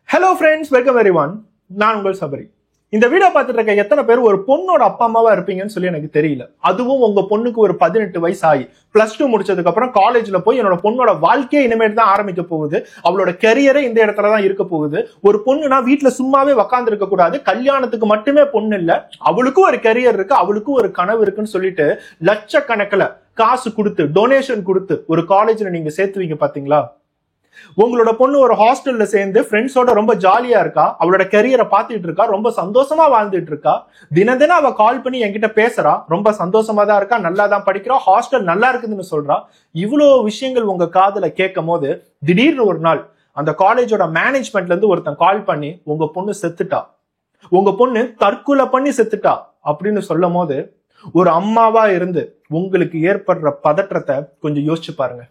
Hello friends, welcome everyone. நான் உங்கள் சபரி. இந்த வீடியோ பார்த்துட்டு இருக்க எத்தனை பேர் ஒரு பொண்ணோட அப்பா அம்மாவா இருப்பீங்கன்னு சொல்லி எனக்கு தெரியல. அதுவும் உங்க பொண்ணுக்கு ஒரு 18 வயசு ஆகி +2 முடிச்சதுக்கு அப்புறம் காலேஜ்ல போய் என்னோட பொண்ணோட வாழ்க்கையே இனிமேல் தான் ஆரம்பிக்க போகுது, அவளோட கெரியரே இந்த இடத்துல தான் இருக்க போகுது. ஒரு பொண்ணுனா வீட்டுல சும்மாவே உக்காந்து இருக்க கூடாது, கல்யாணத்துக்கு மட்டுமே பொண்ணு இல்ல, அவளுக்கும் ஒரு கெரியர் இருக்கு, அவளுக்கும் ஒரு கனவு இருக்குன்னு சொல்லிட்டு லட்சக்கணக்கில் காசு கொடுத்து டொனேஷன் கொடுத்து ஒரு காலேஜ்ல நீங்க சேர்த்துவீங்க பாத்தீங்களா? உங்களோட பொண்ணு ஒரு ஹாஸ்டல்ல சேர்ந்து ஃப்ரெண்ட்ஸோட ரொம்ப ஜாலியா இருக்கா, அவளோட கெரியரை பார்த்துட்டு இருக்கா, ரொம்ப சந்தோஷமா வாழ்ந்துட்டு இருக்கா. தினம் தினம் அவ கால் பண்ணி என்கிட்ட பேசுறா, ரொம்ப சந்தோஷமா தான் இருக்கா, நல்லா தான் படிக்கிறா, ஹாஸ்டல் நல்லா இருக்குதுன்னு சொல்றா. இவ்வளோ விஷயங்கள் உங்க காதுல கேட்கும் போது திடீர்னு ஒரு நாள் அந்த காலேஜோட மேனேஜ்மெண்ட்ல இருந்து ஒருத்தன் கால் பண்ணி உங்க பொண்ணு செத்துட்டா, உங்க பொண்ணு தற்கொலை பண்ணி செத்துட்டா அப்படின்னு சொல்லும் போது ஒரு அம்மாவா இருந்து உங்களுக்கு ஏற்படுற பதற்றத்தை கொஞ்சம் யோசிச்சு பாருங்க.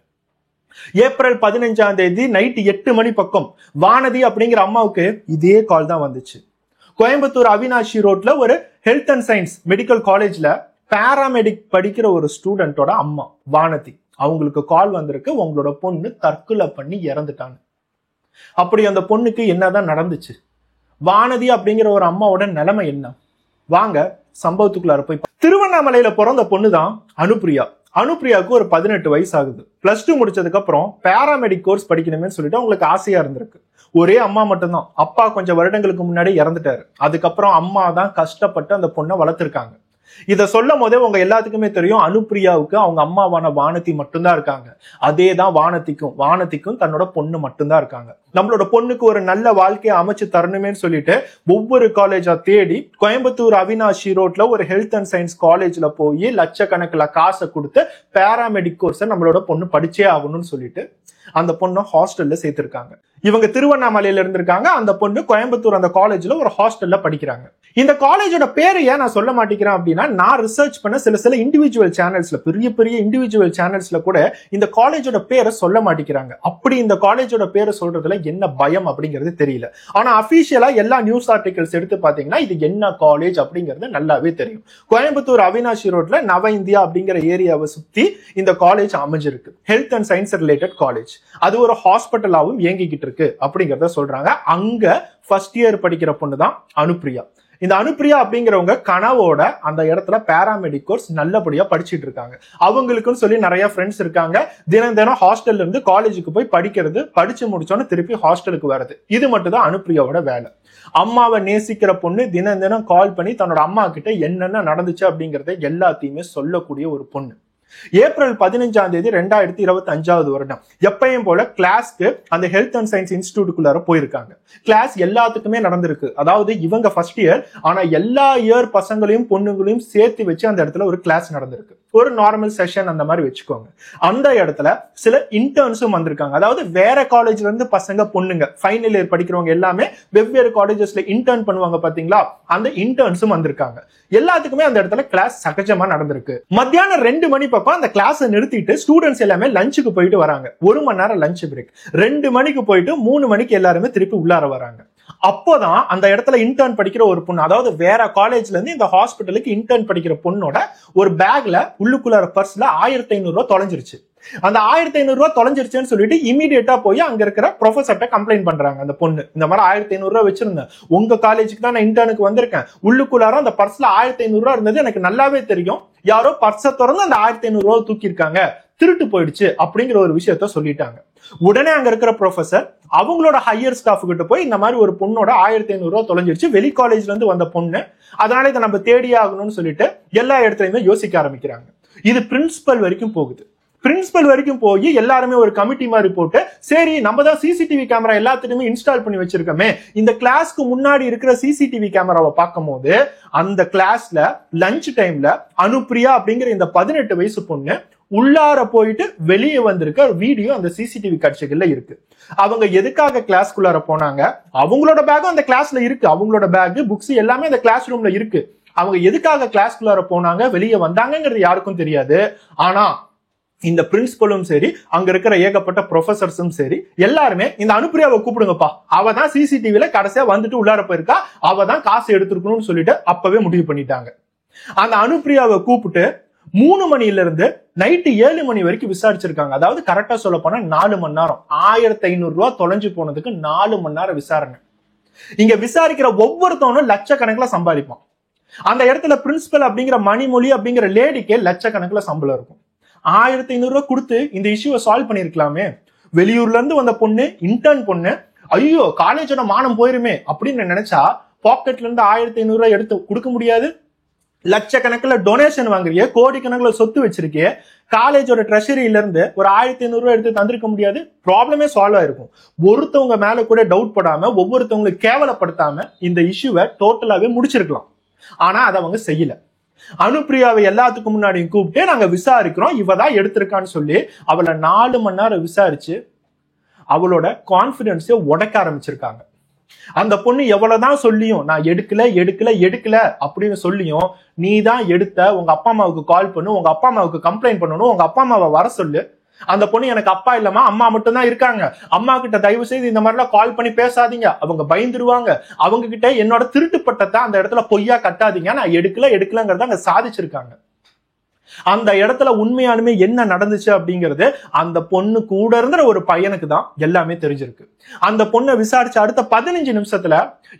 ஏப்ரல் 15ஆம் தேதி நைட் 8 மணி பக்கம் வானதி அப்படிங்கிற அம்மாவுக்கு இதே கால் தான் வந்துச்சு. கோயம்புத்தூர் அவினாஷி ரோட்ல ஒரு ஹெல்த் அண்ட் சயின்ஸ் மெடிக்கல் காலேஜ்ல பாராமெடிக் படிக்கிற ஒரு ஸ்டூடெண்டோட அம்மா வானதி, அவங்களுக்கு கால் வந்திருக்கு, உங்களோட பொண்ணு தற்கொலை பண்ணி இறந்துட்டாங்க. அப்படி அந்த பொண்ணுக்கு என்னதான் நடந்துச்சு, வானதி அப்படிங்கிற ஒரு அம்மாவோட நிலைமை என்ன, வாங்க சம்பவத்துக்குள்ளார போய். திருவண்ணாமலையில பிறந்த பொண்ணு தான் அனுப்பிரியா. அனுப்பிரியாவுக்கு ஒரு 18 வயசு ஆகுது. +2 முடிச்சதுக்கு அப்புறம் பாராமெடிக் கோர்ஸ் படிக்கணும்னு சொல்லிட்டு அவங்களுக்கு ஆசையா இருந்திருக்கு. ஒரே அம்மா மட்டும்தான், அப்பா கொஞ்சம் வருடங்களுக்கு முன்னாடி இறந்துட்டாரு. அதுக்கப்புறம் அம்மா தான் கஷ்டப்பட்டு அந்த பொண்ணை வளர்த்திருக்காங்க. இத சொல்லும் போதே உங்க எல்லாத்துக்குமே தெரியும், அனுப்பிரியாவுக்கு அவங்க அம்மாவான வானதி மட்டும்தான் இருக்காங்க. அதேதான் வானதிக்கும் தன்னோட பொண்ணு மட்டும்தான் இருக்காங்க. நம்மளோட பொண்ணுக்கு ஒரு நல்ல வாழ்க்கையை அமைச்சு தரணுமே சொல்லிட்டு ஒவ்வொரு காலேஜா தேடி கோயம்புத்தூர் அவினாஷி ரோட்ல ஒரு ஹெல்த் அண்ட் சயின்ஸ் காலேஜ்ல போய் லட்சக்கணக்கில் காசை கொடுத்து பாராமெடிக் கோர்ஸை நம்மளோட பொண்ணு படிச்சே ஆகணும்னு சொல்லிட்டு அந்த பொண்ணை ஹாஸ்டல்ல சேர்த்திருக்காங்க. இவங்க திருவண்ணாமலையில இருந்திருக்காங்க, அந்த பொண்ணு கோயம்புத்தூர் அந்த காலேஜ்ல ஒரு ஹாஸ்டல்ல படிக்கிறாங்க. இந்த காலேஜோட பேரு ஏன் நான் சொல்ல மாட்டேங்கிறேன் அப்படின்னா, நான் ரிசர்ச் பண்ண சில இண்டிவிஜுவல் சேனல்ஸ்ல, பெரிய இண்டிவிஜுவல் சேனல்ஸ்ல கூட இந்த காலேஜோட பேரை சொல்ல மாட்டேங்கிறாங்க. அப்படி இந்த காலேஜோட பேரை சொல்றதுல என்ன பயம் அப்படிங்கிறது தெரியல. ஆனா அபிஷியலா எல்லா நியூஸ் ஆர்டிகல்ஸ் எடுத்து பாத்தீங்கன்னா இது என்ன காலேஜ் அப்படிங்கிறது நல்லாவே தெரியும். கோயம்புத்தூர் அவினாஷி ரோட்ல நவ இந்தியா அப்படிங்கிற ஏரியாவை சுத்தி இந்த காலேஜ் அமைஞ்சிருக்கு. Health and science related college. அது ஒரு ஹாஸ்பிட்டலாவும் இயங்கிக்கிட்டு இருக்கு அப்படிங்கறத சொல்றாங்க. அங்க ஃபர்ஸ்ட் இயர் படிக்கிற பொண்ணு தான் அனுப்பிரியா. இந்த அனுப்பிரியா அப்படிங்கிறவங்க கனவோட அந்த இடத்துல பாராமெடிக் கோர்ஸ் நல்லபடியா படிச்சுட்டு இருக்காங்க. அவங்களுக்குன்னு சொல்லி நிறைய ஃப்ரெண்ட்ஸ் இருக்காங்க. தினம் ஹாஸ்டல்ல இருந்து காலேஜுக்கு போய் படிக்கிறது, படிச்சு முடிச்சோன்னு திருப்பி ஹாஸ்டலுக்கு வருது. இது மட்டும் தான் அனுப்பிரியாவோட வேலை. அம்மாவை நேசிக்கிற பொண்ணு தினம் கால் பண்ணி தன்னோட அம்மா கிட்ட என்னென்ன நடந்துச்சு அப்படிங்கறத எல்லாத்தையுமே சொல்லக்கூடிய ஒரு பொண்ணு. ஏப்ரல் 15ஆம் தேதி 2025 வருடம் எப்பயும் போல கிளாஸ்க்கு அந்த ஹெல்த் அண்ட் சயின்ஸ் இன்ஸ்டிடியூட்டுக்குள்ளார போயிருக்காங்க. கிளாஸ் எல்லாத்துக்குமே நடந்திருக்கு. அதாவது இவங்க ஃபர்ஸ்ட் இயர், ஆனா எல்லா இயர் பசங்களையும் பொண்ணுங்களையும் சேர்த்து வச்சு அந்த இடத்துல ஒரு கிளாஸ் நடந்திருக்கு. ஒரு நார்மல் செஷன் அந்த மாதிரி வச்சுக்கோங்க. அந்த இடத்துல சில இன்டர்ன்ஸும் வந்திருக்காங்க. அதாவது வேற காலேஜ்ல இருந்து பசங்க பொண்ணுங்க ஃபைனல் இயர் படிக்கிறவங்க எல்லாமே வெவ்வேறு காலேஜஸ்ல இன்டர்ன் பண்ணுவாங்க பாத்தீங்களா, அந்த இன்டர்ன்ஸும் வந்திருக்காங்க. எல்லாத்துக்குமே அந்த இடத்துல கிளாஸ் சகஜமா நடந்திருக்கு. மத்தியானம் 2 மணி பக்கம் அந்த கிளாஸ் நிறுத்திட்டு ஸ்டூடெண்ட்ஸ் எல்லாமே லஞ்சுக்கு போயிட்டு வராங்க. 1 மணி நேரம் லஞ்ச் பிரேக். 2 மணிக்கு போயிட்டு 3 மணிக்கு எல்லாருமே திருப்பி உள்ளார வராங்க. அப்போதான் அந்த இடத்துல இன்டர்ன் படிக்கிற ஒரு பொண்ணு, அதாவது வேற காலேஜ்ல இருந்து இந்த ஹாஸ்பிட்டலுக்கு இன்டர்ன் படிக்கிற பொண்ணோட ஒரு பேக்ல உள்ளுக்குள்ளார பர்ஸ்ல 1500 ரூபாய் தொலைஞ்சிருச்சு. அந்த 1500 ரூபாய் தொலைஞ்சிருச்சுன்னு சொல்லிட்டு இமீடியட்டா போய் அங்க இருக்கிற ப்ரொஃபசர்ட்ட கம்ப்ளைண்ட் பண்றாங்க. அந்த பொண்ணு, இந்த மாதிரி 1500 ரூபாய் வச்சிருந்தேன், உங்க காலேஜுக்கு தான் நான் இன்டர்னுக்கு வந்திருக்கேன், உள்ளுக்குள்ளார அந்த பர்ஸ்ல 1500 ரூபாய் இருந்தது எனக்கு நல்லாவே தெரியும், யாரோ பர்ஸை திறந்து அந்த 1500 ரூபாய் தூக்கி இருக்காங்க, திருட்டு போயிடுச்சு அப்படிங்கிற ஒரு விஷயத்த சொல்லிட்டாங்க. உடனே அங்க இருக்கிற ப்ரொஃபசர் அவங்களோட ஹையர் ஸ்டாஃப் கிட்ட போய் இந்த மாதிரி ஒரு பொண்ணோட 1500 ரூபாய் தொலைஞ்சிருச்சு, வெளி காலேஜ்ல இருந்து வந்த பொண்ணு, அதனால இதை நம்ம தேடி ஆகணும்னு சொல்லிட்டு எல்லா இடத்துலயுமே யோசிக்க ஆரம்பிக்கிறாங்க. இது பிரின்சிபல் வரைக்கும் போகுது. பிரின்சிபல் வரைக்கும் போய் எல்லாருமே ஒரு கமிட்டி மாதிரி போட்டு, சரி நம்ம தான் சிசிடிவி கேமரா எல்லாத்துக்குமே இன்ஸ்டால் பண்ணி வச்சிருக்கோமே, இந்த கிளாஸ்க்கு முன்னாடி இருக்கிற சிசிடிவி கேமராவை பார்க்கும் போது அந்த கிளாஸ்ல லஞ்ச் டைம்ல அனுப்பிரியா அப்படிங்கிற இந்த 18 வயசு பொண்ணு உள்ளார போயிட்டு வெளியே வந்திருக்க வீடியோ அந்த சிசிடிவி காட்சிகள்ல இருக்கு. அவங்க எதுக்காக கிளாஸ்க்குள்ளார போனாங்க, அவங்களோட பேக்கும் அந்த கிளாஸ்ல இருக்கு, அவங்களோட பேக் புக்ஸ் எல்லாமே அந்த கிளாஸ் ரூம்ல இருக்கு. அவங்க எதுக்காக கிளாஸ்க்குள்ளார போனாங்க, வெளியே வந்தாங்கிறது யாருக்கும் தெரியாது. ஆனா இந்த பிரின்சிபலும் சரி, அங்க இருக்கிற ஏகப்பட்ட ப்ரொஃபசர்ஸும் சரி, எல்லாருமே இந்த அனுப்பிரியாவை கூப்பிடுங்கப்பா, அவ தான் சிசிடிவில கடைசியா வந்துட்டு உள்ளார போயிருக்கா, அவ தான் காசு எடுத்துருக்கணும்னு சொல்லிட்டு அப்பவே முடிவு பண்ணிட்டாங்க. அந்த அனுப்பிரியாவை கூப்பிட்டு 3 மணில இருந்து நைட்டு 7 மணி வரைக்கும் விசாரிச்சிருக்காங்க. அதாவது கரெக்டா சொல்ல போனா 4 மணி நேரம். 1500 ரூபாய் தொலைஞ்சு போனதுக்கு 4 மணி நேரம் விசாரணை. இங்க விசாரிக்கிற ஒவ்வொருத்தவனும் லட்சக்கணக்கில் சம்பாதிப்பான். அந்த இடத்துல பிரின்சிபல் அப்படிங்கிற மணிமொழி அப்படிங்கிற லேடிக்கு லட்சக்கணக்கில் சம்பளம் இருக்கும். 1500 ரூபாய் கொடுத்து இந்த இஷ்யூவை சால்வ் பண்ணிருக்கலாமே. வெளியூர்ல இருந்து வந்த பொண்ணு, இன்டர்ன் பொண்ணு, ஐயோ காலேஜோட மானம் போயிருமே அப்படின்னு நினைச்சா பாக்கெட்ல இருந்து 1500 ரூபாய் எடுத்து கொடுக்க முடியாது. லட்சக்கணக்கில் டொனேஷன் வாங்குறிய, கோடிக்கணக்கில் சொத்து வச்சிருக்கிய, காலேஜோட ட்ரெஷரியில இருந்து ஒரு 1500 ரூபாய் எடுத்து தந்திருக்க முடியாது. ப்ராப்ளமே சால்வ் ஆயிருக்கும். ஒருத்தவங்க மேல கூட டவுட் படாம, ஒவ்வொருத்தவங்களுக்கு கேவலப்படுத்தாம இந்த இஷ்யூவை டோட்டலாவே முடிச்சிருக்கலாம். ஆனா அதை அவங்க செய்யல. அனுப்பிரியாவை எல்லாத்துக்கும் முன்னாடியும் கூப்பிட்டு நாங்க விசாரிக்கிறோம், இவதான் எடுத்திருக்கான்னு சொல்லி அவளை 4 மணி நேரம் விசாரிச்சு அவளோட கான்பிடன்ஸை உடைக்க ஆரம்பிச்சிருக்காங்க. அந்த பொண்ணு எவ்வளவுதான் சொல்லியும் நான் எடுக்கல எடுக்கல எடுக்கல அப்படின்னு சொல்லியும், நீ தான் எடுத்த, உங்க அப்பா அம்மாவுக்கு கால் பண்ணு, உங்க அப்பா அம்மாவுக்கு கம்ப்ளைண்ட் பண்ணணும், உங்க அப்பா அம்மாவை வர சொல்லு. அந்த பொண்ணு எனக்கு அப்பா இல்லமா, அம்மா மட்டும் தான் இருக்காங்க, அம்மா கிட்ட தயவு செய்து இந்த மாதிரிலாம் கால் பண்ணி பேசாதீங்க, அவங்க பயந்துருவாங்க, அவங்க கிட்ட என்னோட திருட்டு பட்டத்தை அந்த இடத்துல பொய்யா கட்டாதீங்க, நான் எடுக்கல எடுக்கலங்கிறத அங்க சாதிச்சிருக்காங்க. அந்த இடத்துல உண்மையாலுமே என்ன நடந்துச்சு அப்படிங்கிறது அந்த பொண்ணு கூட இருந்த ஒரு பையனுக்கு தான் எல்லாமே தெரிஞ்சிருக்கு. அந்த பொண்ணை விசாரிச்ச அடுத்த 15 நிமிஷத்துல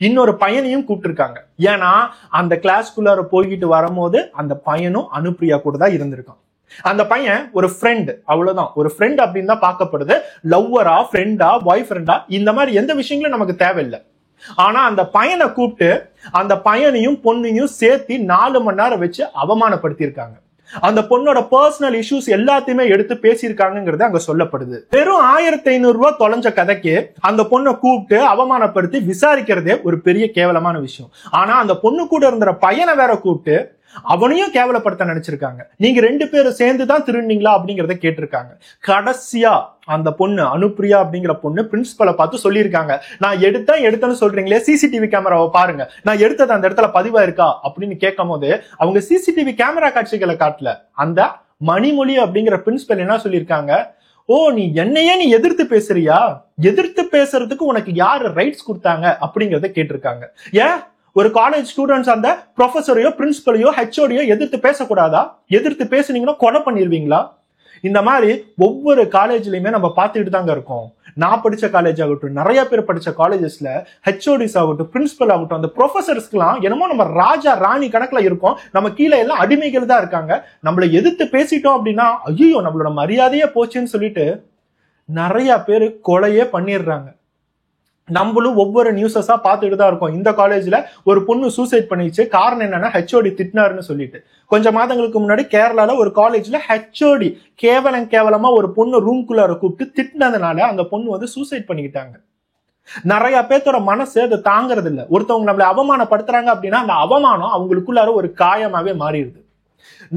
இன்னொரு பையனையும் கூப்பிட்டுருக்காங்க. ஏன்னா அந்த கிளாஸ்குள்ளார போய்கிட்டு வரும்போது அந்த பையனும் அனுப்பிரியா கூட தான் இருந்திருக்கான். அந்த பையன் ஒரு ஃப்ரெண்ட், அவ்வளவுதான். ஒரு ஃப்ரெண்ட் அப்படின்னு தான் பார்க்கப்படுது. லவ்வரா, ஃப்ரெண்டா, பாய் ஃப்ரெண்டா, இந்த மாதிரி எந்த விஷயங்களும் நமக்கு தேவையில்லை. ஆனா அந்த பையனை கூப்பிட்டு அந்த பையனையும் பொண்ணையும் சேர்த்து 4 மணி நேரம் வச்சு அவமானப்படுத்தியிருக்காங்க. அந்த பொண்ணோட பர்சனல் இஷ்யூஸ் எல்லாத்தையுமே எடுத்து பேசியிருக்காங்கிறது அங்க சொல்லப்படுது. வெறும் 1500 ரூபாய் தொலைஞ்ச கதைக்கு அந்த பொண்ணை கூப்பிட்டு அவமானப்படுத்தி விசாரிக்கிறதே ஒரு பெரிய கேவலமான விஷயம். ஆனா அந்த பொண்ணு கூட இருந்த பையனை வேற கூப்பிட்டு அவனையும் கேவலப்படுத்த நினைச்சிருக்காங்க. நீங்க 2 பேரும் சேர்ந்துதான் திருநீங்களா அப்படிங்கறத கேட்டிருக்காங்க. கடைசியா அந்த பொண்ணு அனுப்பிரியா அப்படிங்கிற பொண்ணு பிரின்சிபலை பார்த்து சொல்லியிருக்காங்க, நான் எடுத்தேன்னு சொல்றீங்களே, சிசிடிவி கேமராவை பாருங்க, நான் எடுத்தது அந்த இடத்துல பதிவா இருக்கா அப்படின்னு கேட்கும் போது அவங்க சிசிடிவி கேமரா காட்சிகளை காட்டல. அந்த மணிமொழி அப்படிங்கிற பிரின்சிபல் என்ன சொல்லியிருக்காங்க, ஓ நீ என்னையே நீ எதிர்த்து பேசுறியா, எதிர்த்து பேசுறதுக்கு உனக்கு யாரு ரைட்ஸ் கொடுத்தாங்க அப்படிங்கறத கேட்டிருக்காங்க. ஏன் ஒரு காலேஜ் ஸ்டூடெண்ட்ஸ் அந்த ப்ரொஃபஸரையோ பிரின்சிபலையோ ஹெச்ஓடியோ எதிர்த்து பேசக்கூடாதா? எதிர்த்து பேசுனீங்கன்னா கொலை பண்ணிடுவீங்களா? இந்த மாதிரி ஒவ்வொரு காலேஜ்லயுமே நம்ம பார்த்துக்கிட்டு தாங்க இருக்கோம். நான் படிச்ச காலேஜ் ஆகட்டும், நிறைய பேர் படிச்ச காலேஜஸ்ல ஹெச்ஓடிஸ் ஆகட்டும், பிரின்சிபல் ஆகட்டும், அந்த ப்ரொஃபசர்ஸ்க்குலாம் என்னமோ நம்ம ராஜா ராணி கணக்குல இருக்கோம், நம்ம கீழே எல்லாம் அடிமைகள் தான் இருக்காங்க. நம்மளை எதிர்த்து பேசிட்டோம் அப்படின்னா ஐயோ நம்மளோட மரியாதையே போச்சுன்னு சொல்லிட்டு நிறைய பேர் கொலையே பண்ணிடுறாங்க. நம்மளும் ஒவ்வொரு நியூஸஸா பார்த்துட்டு தான் இருக்கோம். இந்த காலேஜ்ல ஒரு பொண்ணு சூசைட் பண்ணிச்சு. காரணம் என்னன்னா ஹெச்ஓடி திட்டினாருன்னு சொல்லிட்டு. கொஞ்ச மாதங்களுக்கு முன்னாடி கேரளால ஒரு காலேஜ்ல ஹெச்ஓடி கேவலமா ஒரு பொண்ணு ரூம்குள்ளார கூப்பிட்டு திட்டினதுனால அந்த பொண்ணு வந்து சூசைட் பண்ணிக்கிட்டாங்க. நிறைய பேர்த்தோட மனசு அதை தாங்கறது இல்ல. ஒருத்தவங்க நம்மளை அவமானப்படுத்துறாங்க அப்படின்னா அந்த அவமானம் அவங்களுக்குள்ளார ஒரு காயமாவே மாறிடுது.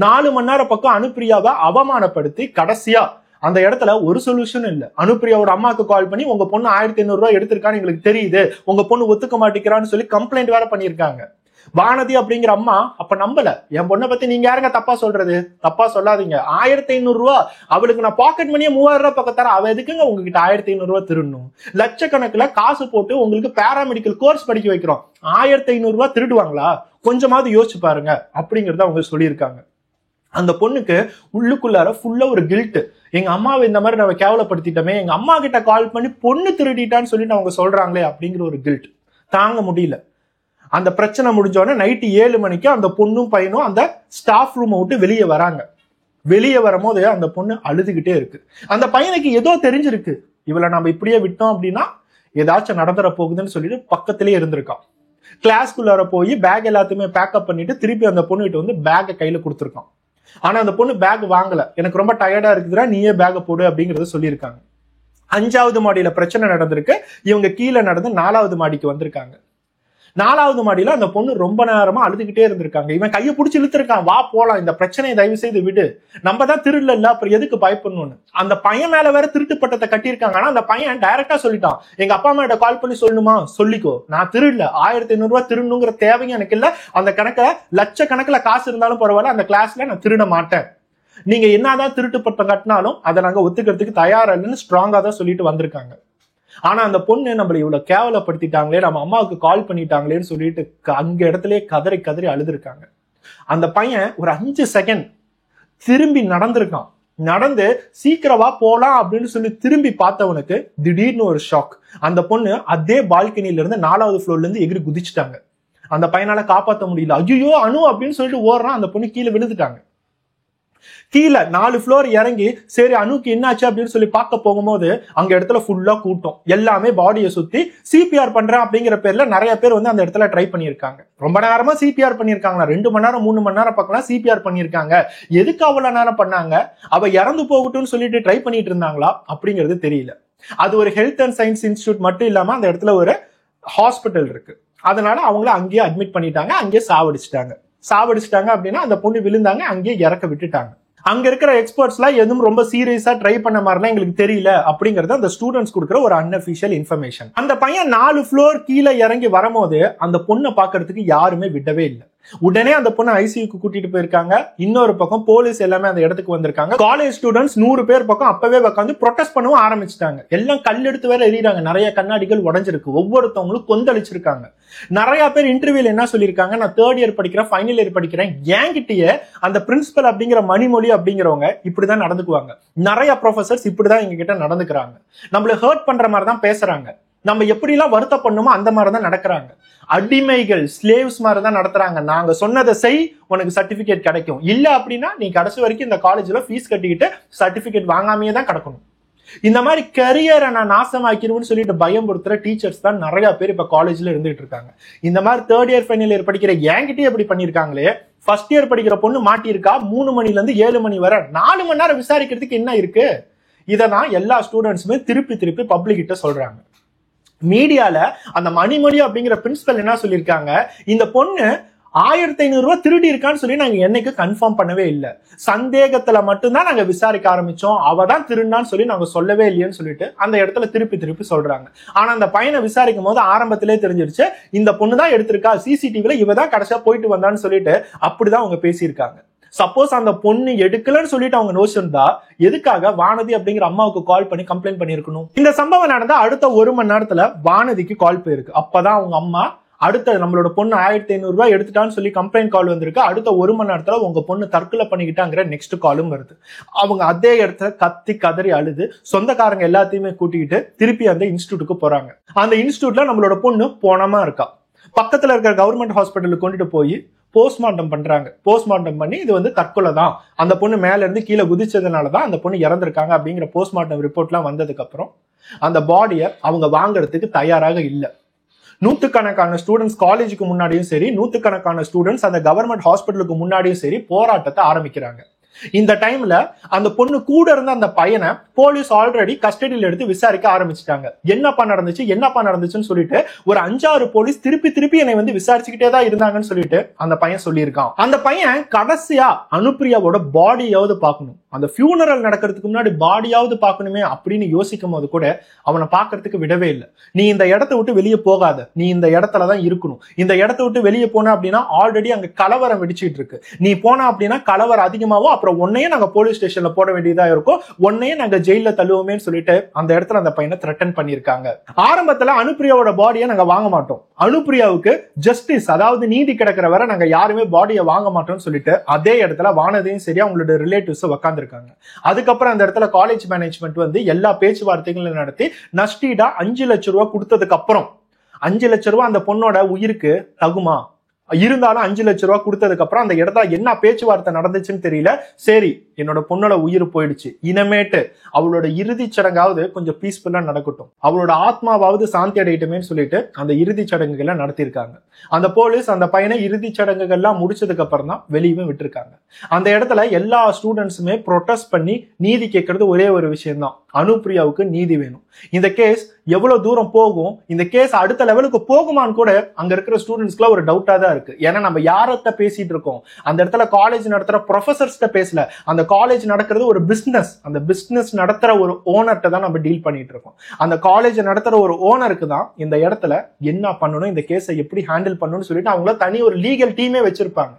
4 மணி நேரம் பக்கம் அனுப்பிரியாவை அவமானப்படுத்தி கடைசியா அந்த இடத்துல ஒரு சொல்யூஷன் இல்ல. அனுப்பிரியாவோட அம்மாவுக்கு கால் பண்ணி உங்க பொண்ணு 1500 ரூபாய் எடுத்திருக்கான்னு எங்களுக்கு தெரியுது, உங்க பொண்ணு ஒத்துக்க மாட்டேங்கிறான்னு சொல்லி கம்ப்ளைண்ட் வேற பண்ணிருக்காங்க. வானதி அப்படிங்கிற அம்மா அப்ப நம்பல. என் பொண்ணை பத்தி நீங்க யாருங்க தப்பா சொல்றது? தப்பா சொல்லாதீங்க. 1500 ரூபாய் அவளுக்கு நான் பாக்கெட் மணியே 3000 ரூபாய் பக்கத்தார, அவ எதுக்குங்க உங்ககிட்ட 1500 ரூபாய் திருடணும்? லட்சக்கணக்கில் காசு போட்டு உங்களுக்கு பேராமெடிக்கல் கோர்ஸ் படிக்க வைக்கிறோம், 1500 ரூபாய் திருடுவாங்களா? கொஞ்சமாவது யோசிச்சு பாருங்க அப்படிங்கறத அவங்க சொல்லியிருக்காங்க. அந்த பொண்ணுக்கு உள்ளுக்குள்ளார ஃபுல்லா ஒரு கில்ட். எங்க அம்மாவை இந்த மாதிரி நம்ம கேவலப்படுத்திட்டோமே, எங்க அம்மா கிட்ட கால் பண்ணி பொண்ணு திருடிட்டான்னு சொல்லிட்டு அவங்க சொல்றாங்களே அப்படிங்கிற ஒரு கில்ட் தாங்க முடியல. அந்த பிரச்சனை முடிஞ்சோடனே நைட்டு 7 மணிக்கு அந்த பொண்ணும் பையனும் அந்த ஸ்டாஃப் ரூமை விட்டு வெளியே வராங்க. வெளியே வரும்போது அந்த பொண்ணு அழுதுகிட்டே இருக்கு. அந்த பையனுக்கு ஏதோ தெரிஞ்சிருக்கு, இவளை நம்ம இப்படியே விட்டோம் அப்படின்னா ஏதாச்சும் நடந்துற போகுதுன்னு சொல்லிட்டு பக்கத்திலே இருந்திருக்கான். கிளாஸ்குள்ளார போய் பேக் எல்லாத்தையுமே பேக்கப் பண்ணிட்டு திருப்பி அந்த பொண்ணுகிட்ட வந்து பேக்கை கையில கொடுத்துருக்கான். ஆனா அந்த பொண்ணு பேக் வாங்கல. எனக்கு ரொம்ப டயர்டா இருக்குதுடா, நீயே பேக்கை போடு அப்படிங்கறத சொல்லியிருக்காங்க. 5வது மாடியில பிரச்சனை நடந்திருக்கு. இவங்க கீழே நடந்து 4வது மாடிக்கு வந்திருக்காங்க. 4வது மாடியில அந்த பொண்ணு ரொம்ப நேரமா அழுதுகிட்டே இருந்திருக்காங்க. இவன் கையை பிடிச்சி இழுத்திருக்கான், வா போலாம், இந்த பிரச்சனையை தயவு செய்து விடு, நம்ம தான் திருடல இல்ல, அப்புறம் எதுக்கு பயப்படணும்னு. அந்த பையன் மேல வேற திருட்டு பட்டத்தை கட்டியிருக்காங்க. ஆனா அந்த பையன் டைரக்டா சொல்லிட்டான், எங்க அப்பா அம்மா கிட்ட கால் பண்ணி சொல்லணுமா, சொல்லிக்கோ, நான் திருடல, 1500 ரூபாய் திருடணுங்கிற தேவையும் எனக்கு இல்ல, அந்த கணக்குல லட்சக்கணக்குல காசு இருந்தாலும் பரவாயில்ல, அந்த கிளாஸ்ல நான் திருட மாட்டேன், நீங்க என்னதான் திருட்டு பட்டம் கட்டினாலும் அதை நாங்க ஒத்துக்கிறதுக்கு தயாரா இல்லைன்னு ஸ்ட்ராங்கா தான் சொல்லிட்டு வந்திருக்காங்க. ஆனா அந்த பொண்ணு நம்மள இவ்வளவு கேவலப்படுத்திட்டாங்களே, நம்ம அம்மாவுக்கு கால் பண்ணிட்டாங்களேன்னு சொல்லிட்டு அங்க இடத்துலயே கதறி கதறி அழுதுருக்காங்க. அந்த பையன் ஒரு 5 செகண்ட் திரும்பி நடந்திருக்கான். நடந்து சீக்கிரமா போலாம் அப்படின்னு சொல்லி திரும்பி பார்த்தவனுக்கு திடீர்னு ஒரு ஷாக். அந்த பொண்ணு அதே பால்கனில இருந்து 4வது ஃப்ளோர்ல இருந்து எகிரி குதிச்சுட்டாங்க. அந்த பையனால காப்பாற்ற முடியல. ஐயோ அனு அப்படின்னு சொல்லிட்டு ஓடுறான். அந்த பொண்ணு கீழே விழுந்துட்டாங்க. கீழே 4 ஃப்ளோர் இறங்கி சரி அனுக்கு என்னாச்சு அப்படின்னு சொல்லி பார்க்க போகும்போது அங்க இடத்துல ஃபுல்லா கூட்டம். எல்லாமே பாடியை சுத்தி சிபிஆர் பண்றேன் அப்படிங்கிற பேர்ல நிறைய பேர் வந்து அந்த இடத்துல ட்ரை பண்ணியிருக்காங்க. ரொம்ப நேரமா சிபிஆர் பண்ணியிருக்காங்களா, 2 மணி நேரம் 3 மணி நேரம் பக்கம் சிபிஆர் பண்ணியிருக்காங்க. எதுக்கு அவ்வளவு நேரம் பண்ணாங்க? அவ இறந்து போகட்டும்னு சொல்லிட்டு ட்ரை பண்ணிட்டு இருந்தாங்களா அப்படிங்கிறது தெரியல. அது ஒரு ஹெல்த் அண்ட் சயின்ஸ் இன்ஸ்டிடியூட் மட்டும் இல்லாம அந்த இடத்துல ஒரு ஹாஸ்பிட்டல் இருக்கு. அதனால அவங்கள அங்கேயே அட்மிட் பண்ணிட்டாங்க, அங்கேயே சாவடிச்சிட்டாங்க அப்படின்னா அந்த பொண்ணு விழுந்தாங்க, அங்கேயே இறக்க விட்டுட்டாங்க. அங்க இருக்கிற எக்ஸ்பர்ட்ஸ் எல்லாம் எதுவும் ரொம்ப சீரியஸா ட்ரை பண்ண மாதிரிலாம் எங்களுக்கு தெரியல அப்படிங்கறது அந்த ஸ்டூடெண்ட்ஸ் கொடுக்குற ஒரு அன்அபிஷியல் இன்ஃபர்மேஷன். அந்த பையன் 4 ஃப்ளோர் கீழே இறங்கி வரும்போது அந்த பொண்ணை பாக்குறதுக்கு யாருமே விடவே இல்லை. உடனே அந்த பொண்ணு ஐசியூக்கு கூட்டிட்டு போயிருக்காங்க. இன்னொரு பக்கம் போலீஸ் எல்லாமே அந்த இடத்துக்கு வந்திருக்காங்க. காலேஜ் ஸ்டூடெண்ட்ஸ் 100 பேர் பக்கம் அப்பவே உட்காந்து ப்ரொடெஸ்ட் பண்ணவும் ஆரம்பிச்சிட்டாங்க. எல்லாம் கல் எடுத்து வேற எறிறாங்க. நிறைய கண்ணாடிகள் உடஞ்சிருக்கு. ஒவ்வொருத்தவங்களும் கொந்தளிச்சிருக்காங்க. நிறைய பேர் இன்டர்வியூல என்ன சொல்லியிருக்காங்க, நான் 3rd இயர் படிக்கிறேன், ஃபைனல் இயர் படிக்கிறேன், என்கிட்டயே அந்த பிரின்சிபல் அப்படிங்கிற மணிமொழி அப்படிங்கிறவங்க இப்படிதான் நடந்துக்குவாங்க. நிறைய ப்ரொஃபசர்ஸ் இப்படிதான் எங்க கிட்ட நடந்துக்கிறாங்க. நம்மள ஹர்ட் பண்ற மாதிரி தான் பேசுறாங்க. நம்ம எப்படி எல்லாம் வருத்தம் பண்ணுமோ அந்த மாதிரிதான் நடக்கிறாங்க. அடிமைகள், ஸ்லேவ்ஸ் மாதிரிதான் நடத்துறாங்க. நாங்க சொன்னதை செய், உனக்கு சர்டிபிகேட் கிடைக்கும். இல்ல அப்படின்னா நீ கடைசி வரைக்கும் இந்த காலேஜ்ல ஃபீஸ் கட்டிக்கிட்டு சர்டிபிகேட் வாங்காமையே தான் கிடக்கணும். இந்த மாதிரி கரியரை நான் நாசமாக்கிடுவேன்னு சொல்லிட்டு பயம்படுத்துற டீச்சர்ஸ் தான் நிறைய பேர் இப்ப காலேஜ்ல இருந்துட்டு இருக்காங்க. இந்த மாதிரி 3rd இயர் ஃபைனல் இயர் படிக்கிற என்கிட்டயே எப்படி பண்ணிருக்காங்களே, ஃபர்ஸ்ட் இயர் படிக்கிற பொண்ணு மாட்டியிருக்கா. 3 மணில இருந்து 7 மணி வரை 4 மணி நேரம் விசாரிக்கிறதுக்கு என்ன இருக்கு? இதான் எல்லா ஸ்டூடெண்ட்ஸுமே திருப்பி பப்ளிக் கிட்ட சொல்றாங்க. மீடியால அந்த மணிமொழி அப்படிங்கிற பிரின்சிபல் என்ன சொல்லியிருக்காங்க, இந்த பொண்ணு 1500 ரூபாய் திருடி இருக்கான்னு சொல்லி நாங்க என்னைக்கு கன்ஃபார்ம் பண்ணவே இல்லை. சந்தேகத்துல மட்டும்தான் நாங்க விசாரிக்க ஆரம்பிச்சோம். அவ தான் திருடான்னு சொல்லி நாங்க சொல்லவே இல்லையேன்னு சொல்லிட்டு அந்த இடத்துல திருப்பி சொல்றாங்க. ஆனா அந்த பையனை விசாரிக்கும் போது ஆரம்பத்திலே தெரிஞ்சிருச்சு இந்த பொண்ணு தான் எடுத்திருக்கா, சிசிடிவில இவ தான் கடைசியா போயிட்டு வந்தான்னு சொல்லிட்டு அப்படிதான் அவங்க பேசியிருக்காங்க. சப்போஸ் அந்த பொண்ணு எடுக்கலன்னு சொல்லிட்டு அவங்க யோசிச்சிருந்தா எதுக்காக வானதி அப்படிங்கிற அம்மாவுக்கு கால் பண்ணி கம்ப்ளைண்ட் பண்ணிருக்கணும்? இந்த சம்பவம் நடந்தா அடுத்த 1 மணி நேரத்துல வானதிக்கு கால் போயிருக்கு. அப்பதான் அவங்க அம்மா அடுத்த நம்மளோட பொண்ணு 1500 ரூபாய் எடுத்துட்டான்னு சொல்லி கம்ப்ளைண்ட் கால் வந்திருக்கு. அடுத்த 1 மணி நேரத்துல உங்க பொண்ணு தற்கொலை பண்ணிக்கிட்டாங்கிற நெக்ஸ்ட் காலும் வருது. அவங்க அதே இடத்துல கத்தி கதறி அழுது சொந்தக்காரங்க எல்லாத்தையுமே கூட்டிக்கிட்டு திருப்பி அந்த இன்ஸ்டியூட்டுக்கு போறாங்க. அந்த இன்ஸ்டியூட்ல நம்மளோட பொண்ணு போனமா இருக்கா. பக்கத்துல இருக்கிற கவர்மெண்ட் ஹாஸ்பிட்டலுக்கு கொண்டுட்டு போய் போஸ்ட்மார்ட்டம் பண்றாங்க. போஸ்ட்மார்ட்டம் பண்ணி இது வந்து தற்கொலை தான், அந்த பொண்ணு மேல இருந்து கீழே குதிச்சதுனாலதான் அந்த பொண்ணு இறந்திருக்காங்க அப்படிங்கிற போஸ்ட்மார்ட்டம் ரிப்போர்ட் எல்லாம் வந்ததுக்கு அப்புறம் அந்த பாடியை அவங்க வாங்குறதுக்கு தயாராக இல்லை. நூத்துக்கணக்கான ஸ்டூடெண்ட்ஸ் காலேஜுக்கு முன்னாடியும் சரி, நூத்துக்கணக்கான ஸ்டூடெண்ட்ஸ் அந்த கவர்மெண்ட் ஹாஸ்பிட்டலுக்கு முன்னாடியும் சரி போராட்டத்தை ஆரம்பிக்கிறாங்க. இந்த டைம்ல அந்த பொண்ணு கூட இருந்த அந்த பையனை போலீஸ் ஆல்ரெடி கஸ்டடியில எடுத்து விசாரிக்க ஆரம்பிச்சிட்டாங்க. என்னப்பா நடந்துச்சுன்னு சொல்லிட்டு ஒரு 5-6 போலீஸ் திருப்பி என்னை வந்து விசாரிச்சுக்கிட்டே தான் இருந்தாங்கன்னு சொல்லிட்டு அந்த பையன் சொல்லியிருக்கான். அந்த பையன் கடைசியா அனுப்பிரியாவோட பாடியாவது பார்க்கணும், அந்த ஃபியூனரல் நடக்கிறதுக்கு முன்னாடி பாடியாவது பார்க்கணுமே அப்படின்னு யோசிக்கும் போது கூட அவனை பார்க்கறதுக்கு விடவே இல்லை. நீ இந்த இடத்த விட்டு வெளியே போகாத, நீ இந்த இடத்துலதான் இருக்கணும். இந்த இடத்த விட்டு வெளியே போன அப்படின்னா ஆல்ரெடி அங்க கலவரம் வெடிச்சிட்டு இருக்கு. நீ போனா அப்படின்னா கலவரம் அதிகமாகும், அப்புறம் உன்னையே நாங்க போலீஸ் ஸ்டேஷன்ல போட வேண்டியதா இருக்கும், உன்னையே நாங்க ஜெயில தள்ளுவோமே சொல்லிட்டு அந்த இடத்துல அந்த பையனை த்ரெட்டன் பண்ணிருக்காங்க. ஆரம்பத்துல அனுப்பிரியாவோட பாடியை நாங்க வாங்க மாட்டோம், அனுப்பிரியாவுக்கு ஜஸ்டிஸ் அதாவது நீதி கிடைக்கிற வரை நாங்க யாருமே பாடியை வாங்க மாட்டோம்னு சொல்லிட்டு அதே இடத்துல வானதையும் சரி அவங்களோட ரிலேட்டிவ்ஸ் உட்காந்துருக்காங்க. அதுக்கப்புறம் அந்த இடத்துல காலேஜ் மேனேஜ்மெண்ட் வந்து எல்லா பேச்சுவார்த்தைகளும் நடத்தி நஷ்டீடா 5 லட்சம் ரூபாய் கொடுத்ததுக்கு அப்புறம் 5 லட்சம் ரூபாய் அந்த பொண்ணோட உயிருக்கு தகுமா இருந்தாலும் 5 லட்சம் ரூபாய் கொடுத்ததுக்கு அப்புறம் அந்த இடத்துல என்ன பேச்சுவார்த்தை நடந்துச்சுன்னு தெரியல. சரி என்னோட பொண்ணோட உயிர் போயிடுச்சு, இனிமேட்டு அவளோட இறுதி சடங்காவது கொஞ்சம் பீஸ்ஃபுல்லா நடக்கட்டும், அவளோட ஆத்மாவாவது சாந்தி அடையட்டுமே சொல்லிட்டு அந்த இறுதி சடங்குகளை நடத்திருக்காங்க. அந்த போலீஸ் அந்த பையனை இறுதி சடங்குகள்லாம் முடிச்சதுக்கு அப்புறம் தான் வெளியே விட்டுருக்காங்க. அந்த இடத்துல எல்லா ஸ்டூடெண்ட்ஸுமே ப்ரொட்டஸ்ட் பண்ணி நீதி கேட்கறது ஒரே ஒரு விஷயம் தான், அனுப்பிரியாவுக்கு நீதி வேணும். இந்த கேஸ் எவ்வளவு தூரம் போகும், இந்த கேஸ் அடுத்த லெவலுக்கு போகுமான்னு கூட அங்க இருக்கிற ஸ்டூடெண்ட்ஸ்க்குலாம் ஒரு டவுட்டா தான் இருக்கு. ஏன்னா நம்ம யார்கிட்ட பேசிட்டு இருக்கோம், அந்த இடத்துல காலேஜ் நடத்துற ப்ரொஃபசர்ஸ்ட பேசல, அந்த காலேஜ் நடக்கிறது ஒரு பிசினஸ், அந்த பிசினஸ் நடத்துற ஒரு ஓனர்கிட்ட தான் நம்ம டீல் பண்ணிட்டு இருக்கோம். அந்த காலேஜ் நடத்துற ஒரு ஓனருக்கு தான் இந்த இடத்துல என்ன பண்ணணும், இந்த கேஸை எப்படி ஹேண்டில் பண்ணணும்னு சொல்லிட்டு அவங்கள தனி ஒரு லீகல் டீமே வச்சிருப்பாங்க.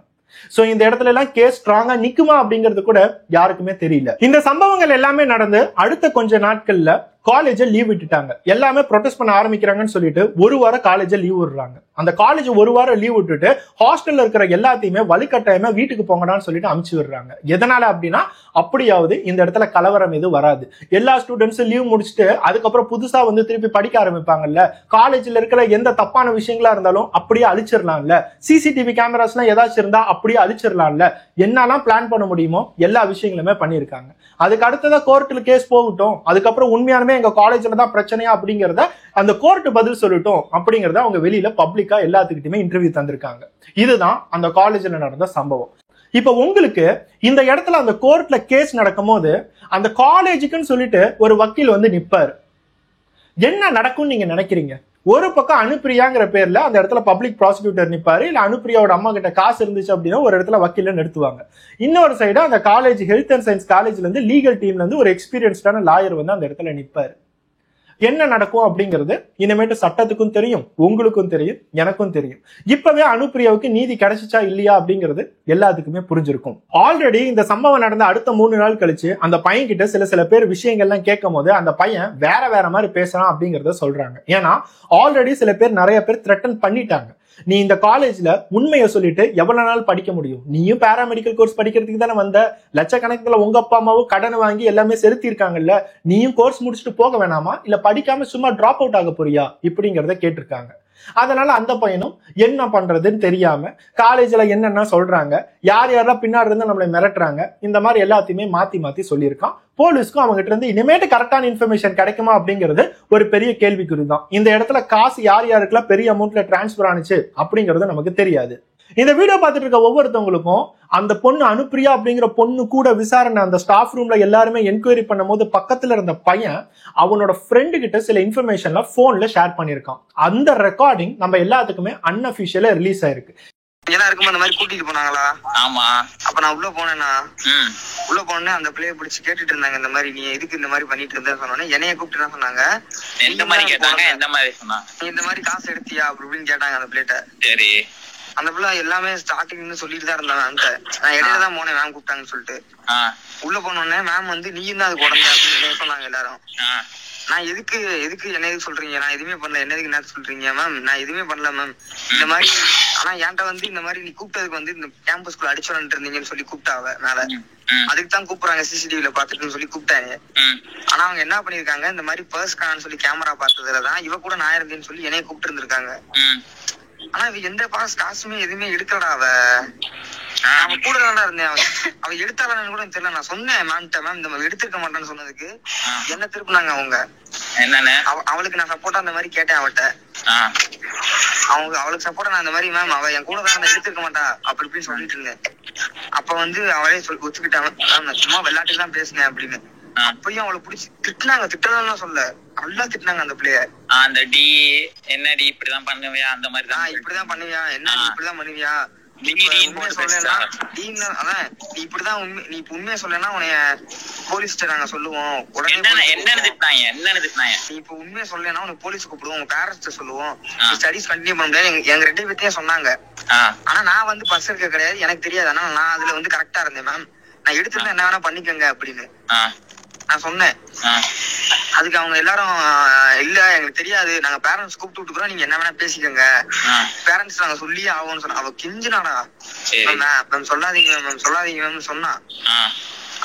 சோ இந்த இடத்துல எல்லாம் கேஸ் ஸ்ட்ராங்கா நிக்குமா அப்படிங்கிறது கூட யாருக்குமே தெரியல. இந்த சம்பவங்கள் எல்லாமே நடந்து அடுத்த கொஞ்ச நாட்கள்ல காலேஜை லீவ் விட்டுட்டாங்க. எல்லாமே ப்ரொடெஸ்ட் பண்ண ஆரம்பிக்கிறாங்கன்னு சொல்லிட்டு ஒரு வாரம் காலேஜை லீவ் விடுறாங்க. அந்த காலேஜ் ஒரு வாரம் லீவ் விட்டுட்டு ஹாஸ்டல்ல இருக்கிற எல்லாத்தையுமே வலுக்கட்டாயமா வீட்டுக்கு போங்கடான்னு சொல்லிட்டு அனுப்பிச்சு விடுறாங்க. எதனால அப்படின்னா, அப்படியாவது இந்த இடத்துல கலவரம் எதுவும் வராது. எல்லா ஸ்டூடெண்ட்ஸும் லீவ் முடிச்சுட்டு அதுக்கப்புறம் புதுசா வந்து திருப்பி படிக்க ஆரம்பிப்பாங்கல்ல. காலேஜ்ல இருக்கிற எந்த தப்பான விஷயங்களா இருந்தாலும் அப்படியே அழிச்சிடலாம்ல. சிசிடிவி கேமராஸ் எல்லாம் ஏதாச்சும் இருந்தா அப்படியே அழிச்சிடலாம்ல. என்னெல்லாம் பிளான் பண்ண முடியுமோ எல்லா விஷயங்களுமே பண்ணிருக்காங்க. அதுக்கு அடுத்ததா கோர்ட்ல கேஸ் போகட்டும், அதுக்கப்புறம் உண்மையானுமே எங்க காலேஜ்ல தான் பிரச்சனையா அப்படிங்கறத அந்த கோர்ட் பதில் சொல்லட்டும் அப்படிங்கறத அவங்க வெளியில பப்ளிக்கா எல்லாத்துக்கிட்டுமே இன்டர்வியூ தந்திருக்காங்க. இதுதான் அந்த காலேஜ்ல நடந்த சம்பவம். இப்ப உங்களுக்கு இந்த இடத்துல அந்த கோர்ட்ல கேஸ் நடக்கும் போது அந்த காலேஜுக்குன்னு சொல்லிட்டு ஒரு வக்கீல் வந்து நிப்பாரு. என்ன நடக்கும் நீங்க நினைக்கிறீங்க? ஒரு பக்கம் அனுப்பிரியாங்கிற பேர்ல அந்த இடத்துல பப்ளிக் ப்ராசிக்யூட்டர் நிப்பாரு, இல்ல அனுப்பிரியாவோட அம்மா கிட்ட காசு இருந்துச்சு அப்படின்னா ஒரு இடத்துல வக்கீல நிறுத்துவாங்க. இன்னொரு சைடு அந்த காலேஜ் ஹெல்த் அண்ட் சயின்ஸ் காலேஜ்ல இருந்து லீகல் டீம்ல இருந்து ஒரு எக்ஸ்பீரியன்ஸ்டான லாயர் வந்து அந்த இடத்துல நிப்பாரு. என்ன நடக்கும் அப்படிங்கிறது இனிமேட்டு சட்டத்துக்கும் தெரியும், உங்களுக்கும் தெரியும், எனக்கும் தெரியும். இப்பவே அனுப்பிரியாவுக்கு நீதி கிடைச்சிச்சா இல்லையா அப்படிங்கிறது எல்லாத்துக்குமே புரிஞ்சிருக்கும். ஆல்ரெடி இந்த சம்பவம் நடந்த அடுத்த 3 நாள் கழிச்சு அந்த பையன் கிட்ட சில பேர் விஷயங்கள்லாம் கேட்கும் போது அந்த பையன் வேற மாதிரி பேசலாம் அப்படிங்கறத சொல்றாங்க. ஏன்னா ஆல்ரெடி சில பேர் நிறைய பேர் த்ரெட்டன் பண்ணிட்டாங்க. நீ இந்த காலேஜ்ல உண்மையை சொல்லிட்டு எவ்வளவு நாள் படிக்க முடியும்? நீயும் பாராமெடிக்கல் கோர்ஸ் படிக்கிறதுக்கு தானே வந்த. லட்சக்கணக்கில் உங்க அப்பா அம்மாவும் கடன் வாங்கி எல்லாமே செலுத்தி இருக்காங்கல்ல. நீயும் கோர்ஸ் முடிச்சுட்டு போக வேணாமா, இல்ல படிக்காம சும்மா டிராப் அவுட் ஆக போறியா இப்படிங்கறத கேட்டிருக்காங்க. அதனால அந்த பையனும் என்ன பண்றதுன்னு தெரியாம காலேஜ்ல என்னென்ன சொல்றாங்க, யார் யாரெல்லாம் பின்னாடி இருந்து நம்மளை மிரட்டுறாங்க, இந்த மாதிரி எல்லாத்தையுமே மாத்தி சொல்லியிருக்கான். போலீஸ்க்கும் அவங்க கிட்ட இருந்து இனிமேட்டு கரெக்டான இன்ஃபர்மேஷன் கிடைக்குமா அப்படிங்கிறது ஒரு பெரிய கேள்விக்குறி தான். இந்த இடத்துல காசு யார் யாருக்கெல்லாம் பெரிய அமௌண்ட்ல டிரான்ஸ்பர் ஆனிச்சு அப்படிங்கிறது நமக்கு தெரியாது. இந்த வீடியோ பார்த்துட்டு இருக்க ஒவ்வொருத்தவங்களுக்கும் அந்த பொண்ணு அனுப்பிரியா அப்படிங்கிற பொண்ணு கூட விசாரணை அந்த ஸ்டாஃப் ரூம்ல எல்லாருமே என்கொயரி பண்ணும் போது பக்கத்துல இருந்த பையன் அவனோட ஃப்ரெண்டு கிட்ட சில இன்ஃபர்மேஷன்ல போன்ல ஷேர் பண்ணிருக்கான். அந்த ரெக்கார்டிங் நம்ம எல்லாத்துக்குமே அன்அபிஷியலா ரிலீஸ் ஆயிருக்கு. எல்லாருக்கும் அந்த மாதிரி கூட்டிட்டு போனாங்களா? ஆமா. அப்ப நான் உள்ள போனேன்னா உள்ள போனே அந்த பிள்ளைய பிடிச்சி கேட்டுட்டு இருந்தாங்க, இந்த மாதிரி நீ எதுக்கு இந்த மாதிரி பண்ணிட்டு இருந்த சொன்னோன்னே என்னைய கூப்பிட்டு தான் சொன்னாங்க. எந்த மாதிரி கேட்டாங்க? எந்த மாதிரி சொன்னா? நீ இந்த மாதிரி காசு எடுத்தியா அப்படின்னு கேட்டாங்க அந்த பிள்ளைகிட்ட. சரி. அந்த பிள்ளை எல்லாமே ஸ்டார்டிங்னு சொல்லிட்டு தான் இருந்தாங்க. அந்த நான் இடையில தான் போனேன், மேம் கூப்பிட்டாங்கன்னு சொல்லிட்டு. உள்ள போனோடனே மேம் வந்து நீயும் தான் அது உடனே அப்படின்னு சொன்னாங்க எல்லாரும். நான் எதுக்கு என்ன எதுக்கு சொல்றீங்க? நான் எதுவுமே பண்ணல. என்ன எதுக்கு என்ன சொல்றீங்க? மேம் நான் எதுவுமே பண்ணல மேம். இந்த மாதிரி ஆனா என்கிட்ட வந்து இந்த மாதிரி நீ கூப்பிட்டதுக்கு வந்து இந்த கேம்பஸ்குள்ள அடிச்சு வந்துட்டு இருந்தீங்கன்னு சொல்லி கூப்பிட்டாவ மேல. அதுக்கு தான் கூப்பிடுறாங்க, சிசிடிவில பாத்துட்டுன்னு சொல்லி கூப்பிட்டாங்க. ஆனா அவங்க என்ன பண்ணிருக்காங்க, இந்த மாதிரி பர்ஸ் காணன்னு சொல்லி கேமரா பார்த்ததுலதான் இவ கூட நான் இருந்தேன்னு சொல்லி என்னைய கூப்பிட்டு இருந்திருக்காங்க. ஆனா இவ எந்த காசுமே எதுவுமே எடுக்கலடா. அவன் கூட தான்டா இருந்தேன். அவ எடுத்தாலும் கூட தெரியல. நான் சொன்னேன் மேம்கிட்ட, மேம் இந்த மாதிரி எடுத்திருக்க மாட்டேன்னு சொன்னதுக்கு என்ன திருப்பினாங்க அவங்க. என்னன்னு அவளுக்கு நான் சப்போர்ட்டா அந்த மாதிரி கேட்டேன் அவட்ட. அவளுக்கு சப்போர்ட்டா நான் அந்த மாதிரி மேம் அவ என் கூட தான் எடுத்திருக்க மாட்டா அப்படி இப்படின்னு சொல்லிட்டு இருந்தேன். அப்ப வந்து அவளே ஒத்துக்கிட்டாங்க, மேம் நான் சும்மா விளையாட்டுக்கு தான் பேசினேன் அப்படின்னு. அப்பயும் அவளை பிடிச்சி திட்டினாங்க. திட்டலாம் சொல்ல நல்லா திட்டினாங்க அந்த பிள்ளைய. அந்த டி என்னடி இப்படிதான் பண்ணுவியா, அந்த மாதிரி தான் இப்படிதான் பண்ணுவியா, என்ன இப்படிதான் பண்ணுவியா, நீ இப்படிதான் நீ உண்மையை சொல்லனா உனைய போலீஸ்ட நாங்க சொல்லுவோம் உடனே. நீ இப்ப உண்மையை சொல்லனா உனக்கு போலீஸ் கூப்பிடுவோம், உங்க பேரண்ட்ஸ் சொல்லுவோம், ஸ்டடிஸ் கண்டினியூ பண்ண முடியாது. எங்க 2 பேர்த்தையும் சொன்னாங்க. ஆனா நான் வந்து பஸ் இருக்க கிடையாது, எனக்கு தெரியாது. ஆனா நான் அதுல வந்து கரெக்டா இருந்தேன். மேம் நான் எடுத்துருந்தா என்ன வேணா பண்ணிக்கங்க அப்படின்னு நான் சொன்னேன். அதுக்கு அவங்க எல்லாரும் இல்ல எங்களுக்கு தெரியாது, நாங்க பேரண்ட்ஸ் கூப்பிட்டு விட்டுக்கிறோம், நீங்க என்ன வேணா பேசிக்கோங்க, பேரண்ட்ஸ் நாங்க சொல்லியே ஆகும்னு சொன்னா. அவ கிஞ்சினாடா, மேம் சொல்லாதீங்க மேம் சொல்லாதீங்க மேம் சொன்னா.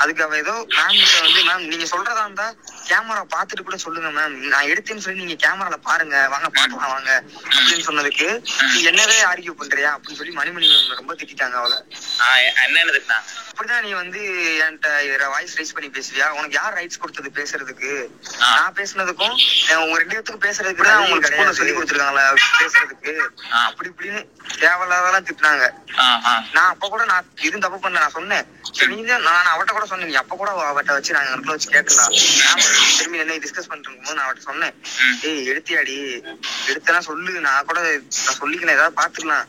அதுக்கு அவ ஏதோ மேம் கிட்ட வந்து, மேம் நீங்க சொல்றதா இருந்தா கேமரா பாத்துட்டு கூட சொல்லுங்க மேம், நான் எடுத்தேன்னு சொல்லி நீங்க கேமரால பாருங்க, வாங்க பாக்கலாம் வாங்க அப்படின்னு சொன்னதுக்கு நீ என்னவே ஆர்கியூ பண்றியா அப்படின்னு சொல்லி மணிமணி மேம் ரொம்ப திட்டாங்க அவளை. என்ன இப்படிதான் நீ வந்து என்கிட்ட வாய்ஸ் ரைஸ் பண்ணி பேசுறியா, உனக்கு யார் ரைட்ஸ் கொடுத்தது பேசுறதுக்கு? நான் பேசுனதுக்கும் உங்க 2 பேத்துக்கும் பேசுறதுக்கு தான் உங்களுக்கு சொல்லி கொடுத்துருக்காங்களா பேசுறதுக்கு? அப்படி இப்படின்னு தேவையில்லாதெல்லாம் திட்டினாங்க. நான் அப்ப கூட நான் எதுவும் தப்பு பண்ணல, நான் சொன்னேன். சரி நீங்க நான் அவட்ட கூட சொன்னேன், நீ அப்ப கூட அவட்ட வச்சு நாங்க இடத்துல வச்சு கேட்கலாம், திரும்பி என்ன டிஸ்கஸ் பண்ணிட்டு இருக்கும்போது நான் அவட்ட சொன்னேன், ஏய் எடுத்தியாடி, எடுத்தனா சொல்லு, நான் கூட நான் சொல்லிக்கலாம், ஏதாவது பாத்துக்கலாம்,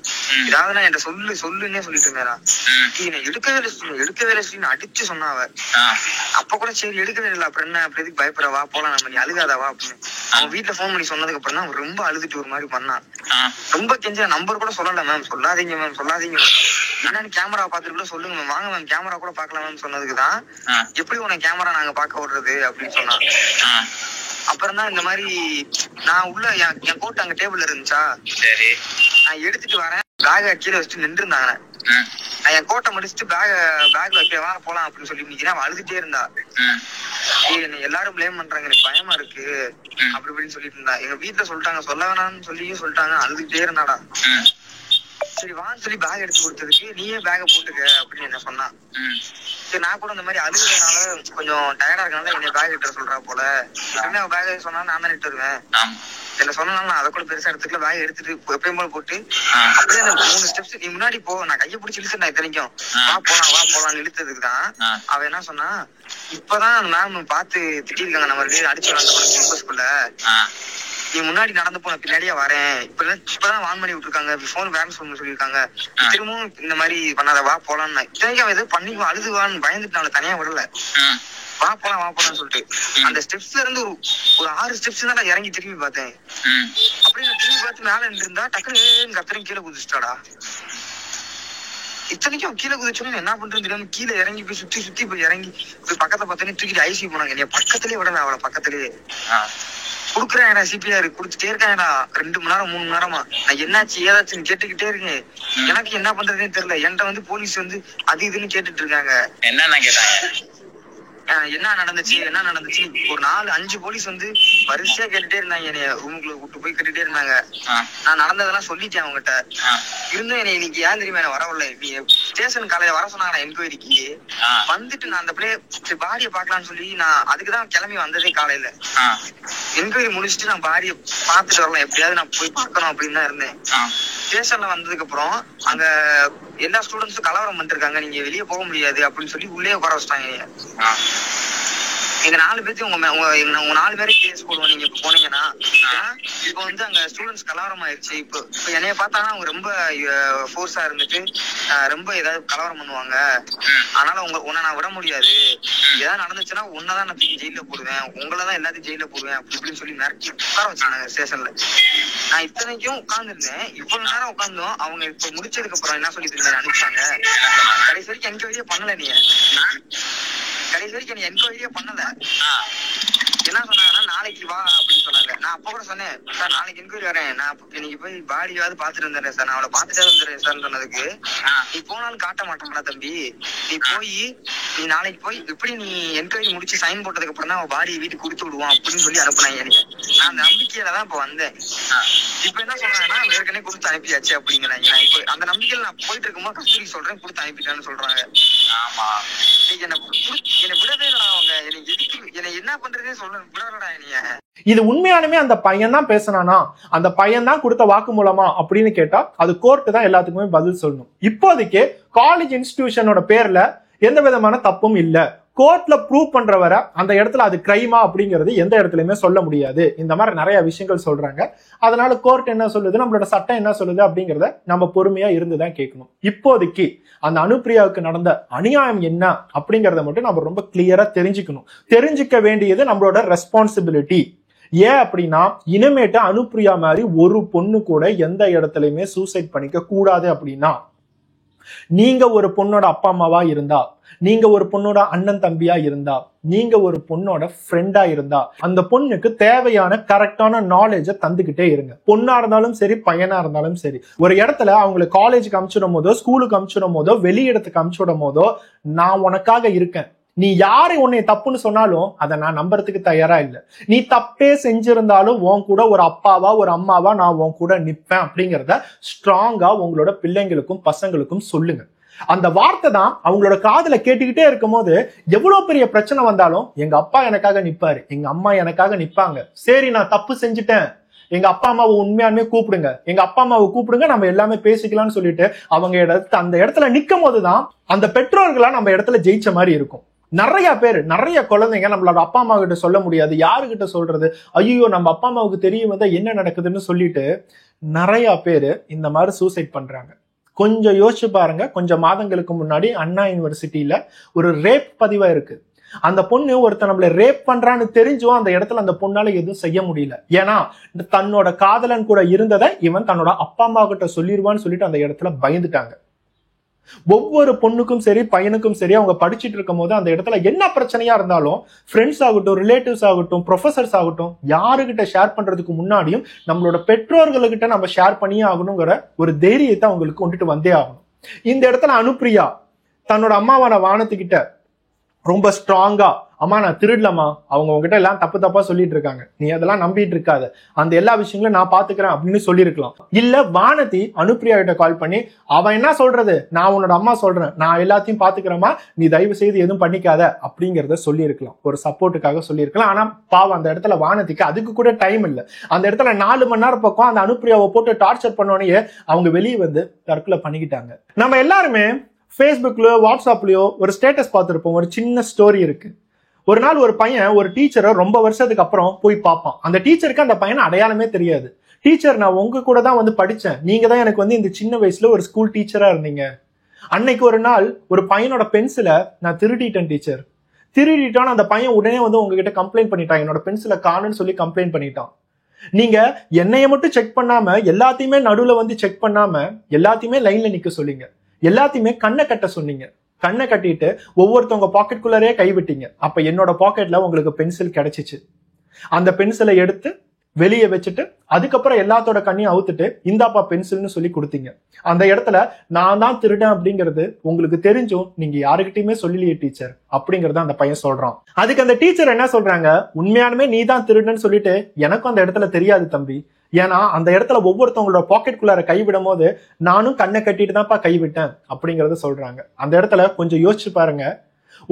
ஏதாவது நான் என்கிட்ட சொல்லுன்னே சொல்லிட்டு இருந்தேன். எடுக்கவே இல்லை அடிச்சு சொன்னாவ. அப்ப கூட சரி எடுக்கவே இல்லை, அப்புறம் என்ன அப்படி எதுக்கு பயப்படுறவா போலாம் நம்ம, நீ அழுகாதவா அப்படின்னு அவன் வீட்டுல போன் பண்ணி சொன்னதுக்கு அப்புறம் தான் ரொம்ப அழுதுட்டு ஒரு மாதிரி பண்ணான். ரொம்ப கெஞ்ச நம்பர் கூட சொல்லல, மேம் சொல்லாதீங்க மேம் சொல்லாதீங்க மேம், என்னன்னு கேமரா பாத்துட்டு கூட சொல்லுங்க மேம், வாங்க மேம் கேமரா கூட பாக்கலாம் மேம் சொன்னதுக்குதான் எப்படி உனக்கு கேமரா நாங்க பாக்க விடுறது அப்படின்னு சொன்னான். அப்புறம் தான் இந்த மாதிரி நான் உள்ள என் கோட் அங்க டேபிள்ல இருந்துச்சா, சரி, நான் எடுத்துட்டு வரேன். பேக கீழே வச்சுட்டு நின்று இருந்தாங்க. நான் என் கோட்டை முடிச்சுட்டு பேக்ல வைக்க வா போலாம் அப்படின்னு சொல்லி நிக்கிறேன். அவன் அழுதுட்டே இருந்தா. என்ன எல்லாரும் பிளேம் பண்றாங்க, எனக்கு பயமா இருக்கு அப்படி இப்படின்னு சொல்லிட்டு இருந்தா. எங்க வீட்டுல சொல்லிட்டாங்க, சொல்ல வேணாம்னு சொல்லியும் சொல்லிட்டாங்க. அழுதுட்டே இருந்தாடா. சரி வான்னு சொல்லி பேக் எடுத்து கொடுத்ததுக்கு நீயே பேக போட்டுக்க அப்படின்னு என்ன சொன்னா. சரி நான் கூட இந்த மாதிரி அழுகுறதுனால கொஞ்சம் டயர்டா இருக்கனால என்னை பேக் எடுத்து சொல்றா போல. என்ன பேக சொன்னா நான் தான் எடுத்து வருவேன். என்ன சொன்னாலும் நான் அதை கூட பெருசா எடுத்துக்கல. பேக் எடுத்துட்டு எப்பயும் போல போட்டு அப்படியே அந்த 3 ஸ்டெப்ஸ் நீ முன்னாடி போ. நான் கையை பிடிச்சி இழுத்து நான் இத்தனைக்கும் வா போலான்னு இழுத்ததுக்கு தான் அவ என்ன சொன்னா, இப்பதான் அந்த மேம் பார்த்து திட்டிருக்காங்க நம்ம அடிச்சு கேம்பஸ்குள்ள, நீ முன்னாடி நடந்து போன பின்னாடியே வரேன். இப்பதான் வான் பண்ணி விட்டுருக்காங்க, போன் வேற சொல்லிருக்காங்க, திரும்பவும் இந்த மாதிரி பண்ணாத வா போலான்னு. இத்தனைக்கும் அவன் எதுவும் பண்ணி அழுதுவான்னு பயந்துட்டு அவளை தனியா விடல. வா போலான்னு சொல்லிட்டு அந்த ஸ்டெப்ஸ்ல இருந்து ஒரு 6 ஸ்டெப்ஸ் தான் நான் இறங்கி திரும்பி பார்த்தேன். அப்படி நான் திரும்பி பார்த்து மேல இருந்தா டக்குனு கத்திரம் கீழே குதிச்சுட்டாடா. இத்தனைக்கும் கீழே குதிச்சோன்னு என்ன பண்றது தெரியாம கீழே இறங்கி போய் சுத்தி போய் இறங்கி போய் பக்கத்துல பார்த்தோன்னே தூக்கிட்டு ஐசி போனாங்க. என்னைய பக்கத்துலயே விடல, அவளை பக்கத்துலயே குடுக்குறேன். சிபிஆர் குடுத்துட்டே இருக்காங்கடா 2 மணி நேரம் 3 மணி நேரமா. நான் என்னாச்சு ஏதாச்சுன்னு கேட்டுக்கிட்டே இருக்கேன். எனக்கு என்ன பண்றதுன்னே தெரியல. என்கிட்ட போலீஸ் அது இதுன்னு கேட்டுட்டு இருக்காங்க. என்ன கேட்டாங்க, என்ன நடந்துச்சு ஒரு 4-5 போலீஸ் வரிசையா கேட்டுட்டே இருந்தாங்க. என்னைய ரூமுக்குள்ள கூட்டு போய் கேட்டுட்டே இருந்தாங்க. நான் நடந்ததெல்லாம் சொல்லிட்டேன் அவங்ககிட்ட. இருந்தும் என்னை இன்னைக்கு ஏன் தெரியுமா என்ன வரவில்லை, நீ ஸ்டேஷன் காலையில வர சொன்னாங்க என்கொயரிக்கு. வந்துட்டு நான் அந்த பிள்ளைய பாடியை பாக்கலாம்னு சொல்லி நான் அதுக்குதான் கிளம்பி வந்ததே. காலையில என்கொயரி முடிச்சுட்டு நான் பாடியை பாத்துட்டு வரலாம், எப்படியாவது நான் போய் பார்க்கணும் அப்படின்னு தான் இருந்தேன். ஸ்டேஷன்ல வந்ததுக்கு அப்புறம் அங்க எல்லா ஸ்டூடெண்ட்ஸும் கலவரம் பண்ணிருக்காங்க, நீங்க வெளியே போக முடியாது அப்படின்னு சொல்லி உள்ளே உட்கார வச்சிட்டாங்க. எங்க 4 பேர்த்தையும் உங்க 4 பேரே கேஸ் போடுவோம் நீங்க இப்ப போனீங்கன்னா. இப்ப அங்க ஸ்டூடெண்ட்ஸ் கலவரம் ஆயிடுச்சு. இப்ப என்னைய பார்த்தாங்கன்னா அவங்க ரொம்ப ஃபோர்ஸா இருந்துட்டு ரொம்ப ஏதாவது கலவரம் பண்ணுவாங்க. அதனால உன்னை நான் விட முடியாது, ஏதாவது நடந்துச்சுன்னா உன்னதான் நான் ஜெயில போடுவேன், உங்களதான் எல்லாத்தையும் ஜெயில போடுவேன் அப்படி இப்படின்னு சொல்லி மிரட்டி உட்கார வச்சாங்க ஸ்டேஷன்ல. நான் இத்தனைக்கும் உட்கார்ந்துருந்தேன். இவ்வளவு நேரம் உட்கார்ந்தோம். அவங்க இப்ப முடிச்சதுக்கு அப்புறம் என்ன சொல்லி அனுப்பிச்சாங்க, கடைசி வரைக்கும் என்கொயரியே பண்ணல. கடைசி வரைக்கும் நீ என்கொயரியே பண்ணல. என்ன சொன்னாங்கன்னா நாளைக்கு வா அப்படின்னு சொன்னாங்க. நான் அப்ப கூட சொன்னேன், சார் நாளைக்கு என்கொயரி வரேன், நான் இன்னைக்கு போய் பாடியாவது பாத்துட்டு வந்துடுறேன் சார், நான் அவளை பாத்துட்டே வந்துடுறேன் சார் சொன்னதுக்கு, நீ போனாலும் காட்ட மாட்டாங்களா தம்பி, நீ நாளைக்கு போய் எப்படி நீ என்கொயரி முடிச்சு சைன் போட்டதுக்கு அப்புறம் தான் அவன் பாடியை வீட்டுக்கு கொடுத்து விடுவான் அப்படின்னு சொல்லி அனுப்புனாங்க எனக்கு. நான் அந்த நம்பிக்கையில தான் இப்ப வந்தேன். இப்ப என்ன சொல்றாங்கன்னா ஏற்கனவே கொடுத்து அனுப்பியாச்சு அப்படிங்கிறாங்க. நான் இப்ப அந்த நம்பிக்கையில நான் போயிட்டு இருக்கும்போது கஸ்தூரி சொல்றேன் கொடுத்து அனுப்பிட்டான்னு சொல்றாங்க. என்ன விடவே இல்லை அவங்க. என்னை என்ன பண்றதே சொல்ல விடலடா என்னைய. இது உண்மையானுமே அந்த பையன் தான் பேசினானா, அந்த பையன் தான் கொடுத்த வாக்கு மூலமா அப்படின்னு கேட்டா அது கோர்ட்டு தான் எல்லாத்துக்குமே பதில் சொல்லணும். இப்போதைக்கு காலேஜ் இன்ஸ்டிடியூஷனோட பேர்ல எந்த விதமான தப்பும் இல்ல. கோர்ட்ல ப்ரூவ் பண்ற வர அந்த இடத்துல அது கிரைமா அப்படிங்கிறது எந்த இடத்துலயுமே சொல்ல முடியாது. இந்த மாதிரி நிறைய விஷயங்கள் சொல்றாங்க. அதனால கோர்ட் என்ன சொல்லுது, நம்மளோட சட்டம் என்ன சொல்லுது அப்படிங்கறத நம்ம பொறுமையா இருந்துதான் கேட்கணும். இப்போதைக்கு அந்த அனுப்பிரியாவுக்கு நடந்த அநியாயம் என்ன அப்படிங்கறத மட்டும் நம்ம ரொம்ப கிளியரா தெரிஞ்சுக்க வேண்டியது நம்மளோட ரெஸ்பான்சிபிலிட்டி. ஏன் அப்படின்னா இனிமேட்டு அனுப்பிரியா மாதிரி ஒரு பொண்ணு கூட எந்த இடத்துலயுமே சூசைட் பண்ணிக்க கூடாது. அப்படின்னா நீங்க ஒரு பொண்ணோட அப்பா அம்மாவா இருந்தா, நீங்க ஒரு பொண்ணோட அண்ணன் தம்பியா இருந்தா, நீங்க ஒரு பொண்ணோட ஃப்ரெண்டா இருந்தா அந்த பொண்ணுக்கு தேவையான கரெக்டான நாலேஜை தந்துகிட்டே இருங்க. பொண்ணா இருந்தாலும் சரி, பையனா இருந்தாலும் சரி. ஒரு இடத்துல அவங்களை காலேஜுக்கு அனுப்பிச்சிடும் போதோ, ஸ்கூலுக்கு அனுப்பிச்சிடும் போதோ, வெளி இடத்துக்கு அனுப்பிச்சிடும் போதோ, நான் உனக்காக இருக்கேன், நீ யாரை உன்னை தப்புன்னு சொன்னாலும் அதை நான் நம்புறதுக்கு தயாரா இல்லை, நீ தப்பே செஞ்சிருந்தாலும் உன் கூட ஒரு அப்பாவா ஒரு அம்மாவா நான் உன் கூட நிப்பேன் அப்படிங்கிறத ஸ்ட்ராங்கா உங்களோட பிள்ளைங்களுக்கும் பசங்களுக்கும் சொல்லுங்க. அந்த வார்த்தை தான் அவங்களோட காதுல கேட்டுக்கிட்டே இருக்கும் போது எவ்வளவு பெரிய பிரச்சனை வந்தாலும் எங்க அப்பா எனக்காக நிப்பாரு, எங்க அம்மா எனக்காக நிப்பாங்க, சரி நான் தப்பு செஞ்சுட்டேன், எங்க அப்பா அம்மாவை உண்மையாலுமே கூப்பிடுங்க, எங்க அப்பா அம்மாவை கூப்பிடுங்க, நம்ம எல்லாமே பேசிக்கலாம்னு சொல்லிட்டு அவங்க அந்த இடத்துல நிக்கும் போதுதான் அந்த பெற்றோர்களா நம்ம இடத்துல ஜெயிச்ச மாதிரி இருக்கும். நிறைய குழந்தைங்க நம்மளோட அப்பா அம்மா கிட்ட சொல்ல முடியாது, யாருகிட்ட சொல்றது, ஐயோ நம்ம அப்பா அம்மாவுக்கு தெரிய வந்தா என்ன நடக்குதுன்னு சொல்லிட்டு நிறைய பேரு இந்த மாதிரி சூசைட் பண்றாங்க. கொஞ்சம் யோசிச்சு பாருங்க. கொஞ்சம் மாதங்களுக்கு முன்னாடி அண்ணா யூனிவர்சிட்டியில ஒரு ரேப் பதிவா இருக்கு. அந்த பொண்ணு ஒருத்தர் நம்மள ரேப் பண்றான்னு தெரிஞ்சும் அந்த இடத்துல அந்த பொண்ணால எதுவும் செய்ய முடியல. ஏன்னா தன்னோட காதலன் கூட இருந்ததை இவன் தன்னோட அப்பா அம்மா கிட்ட சொல்லிடுவான்னு சொல்லிட்டு அந்த இடத்துல பயந்துட்டாங்க. ஒவ்வொரு பொண்ணுக்கும் சரி பையனுக்கும் சரி அவங்க படிச்சுட்டு இருக்கும் போது அந்த இடத்துல என்ன பிரச்சனையா இருந்தாலும் ஃப்ரெண்ட்ஸ் ஆகட்டும், ரிலேட்டிவ்ஸ் ஆகட்டும், ப்ரொஃபசர்ஸ் ஆகட்டும், யாருகிட்ட ஷேர் பண்றதுக்கு முன்னாடியும் நம்மளோட பெற்றோர்கள்கிட்ட நம்ம ஷேர் பண்ணியே ஆகணுங்கிற ஒரு தைரியத்தை அவங்களுக்கு கொண்டுட்டு வந்தே ஆகணும். இந்த இடத்துல அனுப்பிரியா தன்னோட அம்மாவான வானத்துக்கிட்ட ரொம்ப ஸ்ட்ராங்கா, அம்மா நான் திருடலமா, அவங்க உங்ககிட்ட எல்லாம் தப்பு தப்பா சொல்லிட்டு இருக்காங்க, நீ அதெல்லாம் நம்பிட்டு இருக்காத, அந்த எல்லா விஷயங்களும் நான் பாத்துக்கிறேன் அப்படின்னு சொல்லியிருக்கலாம். இல்ல வானதி அனுப்பிரியா கிட்ட கால் பண்ணி அவன் என்ன சொல்றது, நான் உன்னோட அம்மா சொல்றேன், நான் எல்லாத்தையும் பாத்துக்கிறேமா, நீ தயவு செய்து எதுவும் பண்ணிக்காத அப்படிங்கறத சொல்லியிருக்கலாம், ஒரு சப்போர்ட்டுக்காக சொல்லியிருக்கலாம். ஆனா பாவம் அந்த இடத்துல வானதிக்கு அதுக்கு கூட டைம் இல்லை. அந்த இடத்துல 4 மணி நேரம் பக்கம் அந்த அனுப்பிரியாவை போட்டு டார்ச்சர் பண்ணோடனே அவங்க வெளியே வந்து தற்கொலை பண்ணிக்கிட்டாங்க. நம்ம எல்லாருமே ஃபேஸ்புக்லயோ வாட்ஸ்அப்லயோ ஒரு ஸ்டேட்டஸ் பார்த்துருப்போம், ஒரு சின்ன ஸ்டோரி இருக்கு. ஒரு நாள் ஒரு பையன் ஒரு டீச்சரை ரொம்ப வருஷத்துக்கு அப்புறம் போய் பார்ப்பான். அந்த டீச்சருக்கு அந்த பையனை அடையாளமே தெரியாது. டீச்சர், நான் உங்க கூட தான் வந்து படிச்சேன், நீங்க தான் எனக்கு வந்து இந்த சின்ன வயசுல ஒரு ஸ்கூல் டீச்சரா இருந்தீங்க. அன்னைக்கு ஒரு நாள் ஒரு பையனோட பென்சிலை நான் திருடிட்டேன் டீச்சர். திருடிட்டான்னு அந்த பையன் உடனே வந்து உங்ககிட்ட கம்ப்ளைண்ட் பண்ணிட்டான், என்னோட பென்சிலை காணுன்னு சொல்லி கம்ப்ளைண்ட் பண்ணிட்டான். நீங்க என்னைய மட்டும் செக் பண்ணாம எல்லாத்தையுமே நடுவுல வந்து செக் பண்ணாம எல்லாத்தையுமே லைன்ல நிக்க சொல்லிங்க, எல்லாத்தையுமே கண்ணை கட்ட சொன்னீங்க. கண்ணை கட்டிட்டு ஒவ்வொருத்தவங்க பாக்கெட்டுக்குள்ளரே கைவிட்டீங்க. அப்ப என்னோட பாக்கெட்ல உங்களுக்கு பென்சில் கிடைச்சிச்சு. அந்த பென்சிலை எடுத்து வெளியே வச்சுட்டு அதுக்கப்புறம் எல்லாத்தோட கண்ணையும் அவுத்துட்டு இந்தாப்பா பென்சில்னு சொல்லி கொடுத்தீங்க. அந்த இடத்துல நான் தான் திருடன் அப்படிங்கிறது உங்களுக்கு தெரிஞ்சும் நீங்க யாருக்கிட்டையுமே சொல்லலையே டீச்சர் அப்படிங்கறத அந்த பையன் சொல்றான். அதுக்கு அந்த டீச்சர் என்ன சொல்றாங்க, உண்மையானுமே நீ தான் திருடன்னு சொல்லிட்டு எனக்கும் அந்த இடத்துல தெரியாது தம்பி. ஏன்னா அந்த இடத்துல ஒவ்வொருத்தவங்களோட பாக்கெட்டுக்குள்ளார கைவிடும் போது நானும் கண்ணை கட்டிட்டு தான்ப்பா கைவிட்டேன் அப்படிங்கறத சொல்றாங்க. அந்த இடத்துல கொஞ்சம் யோசிச்சு பாருங்க,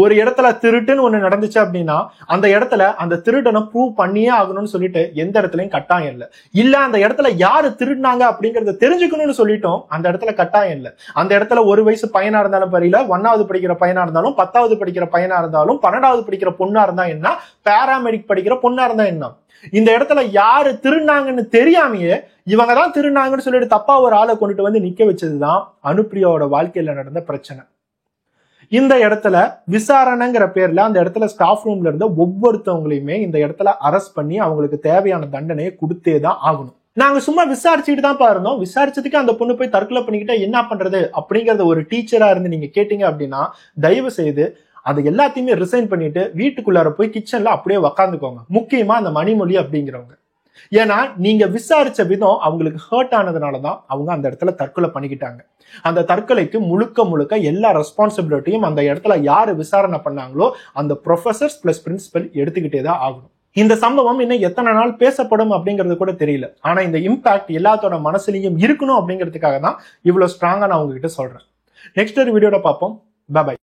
ஒரு இடத்துல திருட்டுன்னு ஒண்ணு நடந்துச்சு அப்படின்னா அந்த இடத்துல அந்த திருடனை ப்ரூவ் பண்ணியே ஆகணும்னு சொல்லிட்டு எந்த இடத்துலயும் கட்டாயம் இல்லை. இல்ல அந்த இடத்துல யாரு திருடினாங்க அப்படிங்கறத தெரிஞ்சுக்கணும்னு சொல்லிட்டோம், அந்த இடத்துல கட்டாயம் இல்லை. அந்த இடத்துல 1 வயசு பையனா இருந்தாலும் பரியல, 1வது படிக்கிற பையனா இருந்தாலும், 10வது படிக்கிற பையனா இருந்தாலும், 12வது படிக்கிற பொண்ணா இருந்தா என்ன, பேராமெடிக் படிக்கிற பொண்ணா இருந்தா என்ன, இந்த இடத்துல யாரு திருநாங்கன்னு தெரியாமையே இவங்க தான் திருநாங்கன்னு சொல்லிட்டு தப்பா ஒரு ஆளை கொண்டுட்டு வந்து நிக்க வச்சதுதான் அனுப்பிரியாவோட வாழ்க்கையில நடந்த பிரச்சனை. இந்த இடத்துல விசாரணைங்கிற பேர்ல அந்த இடத்துல ஸ்டாஃப் ரூம்ல இருந்த ஒவ்வொருத்தவங்களையுமே இந்த இடத்துல அரெஸ்ட் பண்ணி அவங்களுக்கு தேவையான தண்டனையை கொடுத்தேதான் ஆகணும். நாங்க சும்மா விசாரிச்சுட்டு தான் இருந்தோம், விசாரிச்சதுக்கு அந்த பொண்ணு போய் தற்கொலை பண்ணிக்கிட்டா என்ன பண்றது அப்படிங்கறத ஒரு டீச்சரா இருந்து நீங்க கேட்டீங்க அப்படின்னா தயவு செய்து அது எல்லாத்தையுமே ரிசைன் பண்ணிட்டு வீட்டுக்குள்ளார போய் கிச்சன்ல அப்படியே உக்காந்துக்கோங்க. முக்கியமா அந்த மணிமொழி அப்படிங்கிறவங்க, ஏன்னா நீங்க விசாரிச்ச விதம் அவங்களுக்கு ஹர்ட் ஆனதுனாலதான் அவங்க அந்த இடத்துல தற்கொலை பண்ணிக்கிட்டாங்க. அந்த தற்கொலைக்கு முழுக்க முழுக்க எல்லா ரெஸ்பான்சிபிலிட்டியும் அந்த இடத்துல யாரு விசாரணை பண்ணாங்களோ அந்த ப்ரொஃபசர்ஸ் பிளஸ் பிரின்சிபல் எடுத்துக்கிட்டே தான் ஆகணும். இந்த சம்பவம் இன்னும் எத்தனை நாள் பேசப்படும் அப்படிங்கிறது கூட தெரியல. ஆனா இந்த இம்பாக்ட் எல்லாத்தோட மனசுலயும் இருக்கணும் அப்படிங்கிறதுக்காக தான் இவ்வளவு ஸ்ட்ராங்கா நான் உங்ககிட்ட சொல்றேன். நெக்ஸ்ட் ஒரு வீடியோட பார்ப்போம். Bye by.